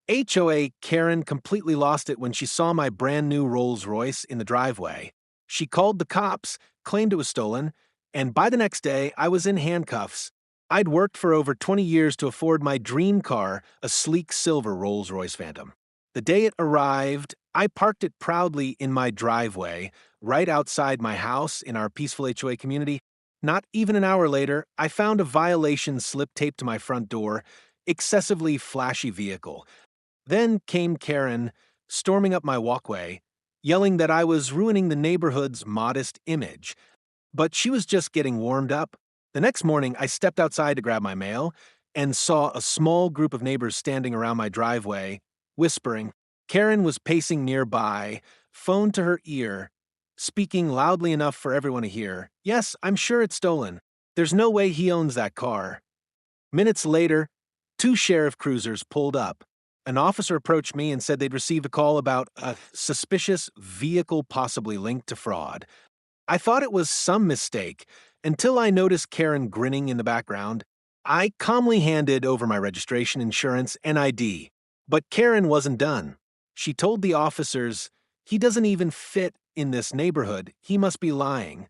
HOA Karen completely lost it when she saw my brand new Rolls-Royce in the driveway. She called the cops, claimed it was stolen, and by the next day, I was in handcuffs. I'd worked for over 20 years to afford my dream car, a sleek silver Rolls-Royce Phantom. The day it arrived, I parked it proudly in my driveway, right outside my house in our peaceful HOA community. Not even an hour later, I found a violation slip taped to my front door, excessively flashy vehicle. Then came Karen, storming up my walkway, yelling that I was ruining the neighborhood's modest image. But she was just getting warmed up. The next morning, I stepped outside to grab my mail and saw a small group of neighbors standing around my driveway, whispering. Karen was pacing nearby, phone to her ear, speaking loudly enough for everyone to hear. Yes, I'm sure it's stolen. There's no way he owns that car. Minutes later, two sheriff cruisers pulled up. An officer approached me and said they'd received a call about a suspicious vehicle possibly linked to fraud. I thought it was some mistake until I noticed Karen grinning in the background. I calmly handed over my registration, insurance, and ID. But Karen wasn't done. She told the officers, "He doesn't even fit in this neighborhood. He must be lying."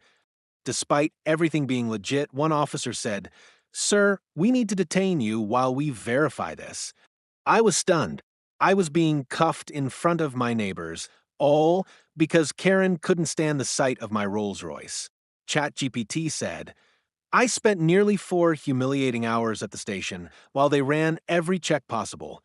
Despite everything being legit, one officer said, "Sir, we need to detain you while we verify this." I was stunned. I was being cuffed in front of my neighbors, all because Karen couldn't stand the sight of my Rolls-Royce. ChatGPT said, I spent nearly 4 humiliating hours at the station while they ran every check possible.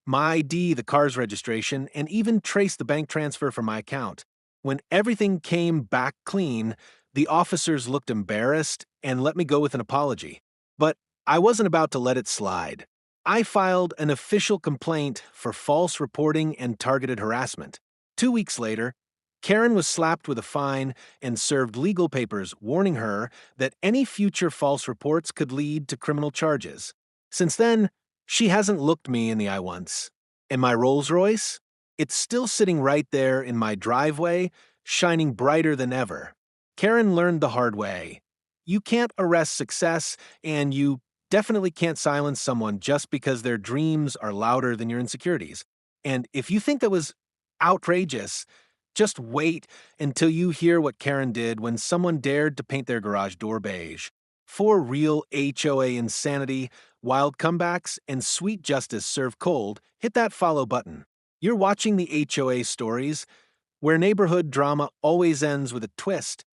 My ID, the car's registration, and even traced the bank transfer from my account. When everything came back clean, the officers looked embarrassed and let me go with an apology. But I wasn't about to let it slide. I filed an official complaint for false reporting and targeted harassment. 2 weeks later, Karen was slapped with a fine and served legal papers warning her that any future false reports could lead to criminal charges. Since then, she hasn't looked me in the eye once. And my Rolls-Royce? It's still sitting right there in my driveway, shining brighter than ever. Karen learned the hard way. You can't arrest success, and you definitely can't silence someone just because their dreams are louder than your insecurities. And if you think that was outrageous, just wait until you hear what Karen did when someone dared to paint their garage door beige. For real HOA insanity, wild comebacks, and sweet justice served cold, hit that follow button. You're watching the HOA stories, where neighborhood drama always ends with a twist.